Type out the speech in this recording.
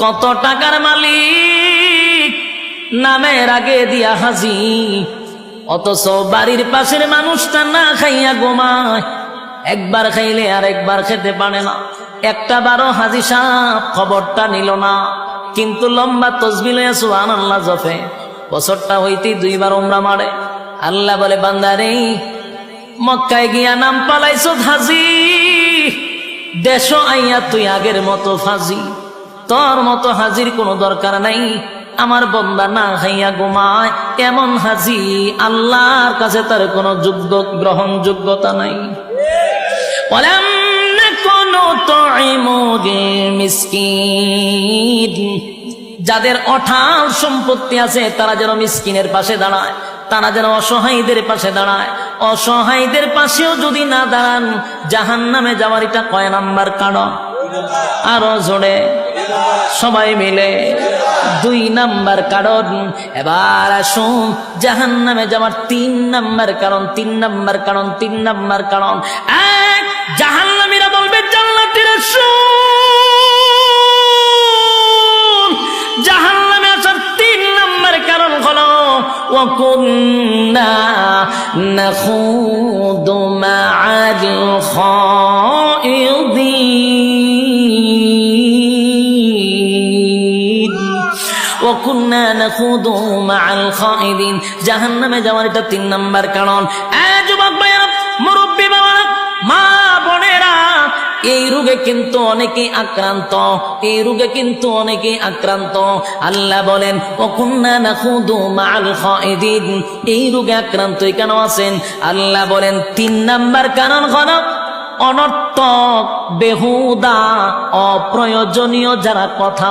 কত টাকার মালিক নামের আগে দিয়া হাজি, অথচ বাড়ির পাশের মানুষটা না খাইয়া ঘুমায়, একবার খাইলে আর একবার খেতে পারে না। একটা বারো হাজি সাহেব খবরটা নিল না, কিন্তু লম্বা তসবিহ লইয়া সুবহানাল্লাহ জপে। বছরটা হইতেই 2 বার উমরা মারে। আল্লাহ বলে, বান্দারে মক্কায় গিয়া নাম পালাইছ হাজি, দেশ আইয়া তুই আগের মতো ফাজি, তোর মতো হাজির কোনো দরকার নাই। আমার বান্দা না খাইয়া ঘুমায়, এমন হাজি আল্লাহর কাছে তার কোনো যোগ্য গ্রহণযোগ্যতা নাই। যাদের অঢাল সম্পত্তি আছে তারা যেন মিসকিনের পাশে দাঁড়ায়, তারা যেন অসহায়ীদের পাশে দাঁড়ায়। অসহায়ীদের পাশেও যদি না দাঁড়ান, জাহান্নামে যাওয়ার এটা কয় নাম্বার কারণ? আরো জোরে সবাই মিলে 2 নাম্বার কারণ। এবার আসুন জাহান্নামে যাওয়ার 3 নাম্বার কারণ। 3 নাম্বার কারণ, 3 নাম্বার কারণ। এক, জাহান্নামীরা বলবে জান্নাতীরা শুন, জাহান্নামে আসার 3 নাম্বার কারণ হলো ওয়া কুন্না নাখুদু মা'আল খাইদিন, ওয়া কুন্না নাখুদু মা'আল খাইদিন। জাহান্নামে যাওয়ার এটা 3 নাম্বার কারণ। যুবক ভাইরা, মুরব্বী বাবারা, মা বোনেরা, এই রোগে কিন্তু অনেকেই আক্রান্ত, এই রোগে কিন্তু অনেকেই আক্রান্ত। আল্লাহ বলেন ওয়া কুন্না নাখুদু মা'আল খাইদিন, এই রোগে আক্রান্ত কেন আছেন? আল্লাহ বলেন 3 নাম্বার কারণ হলো অনর্থক, বেহুদা, অপ্রয়োজনীয় যারা কথা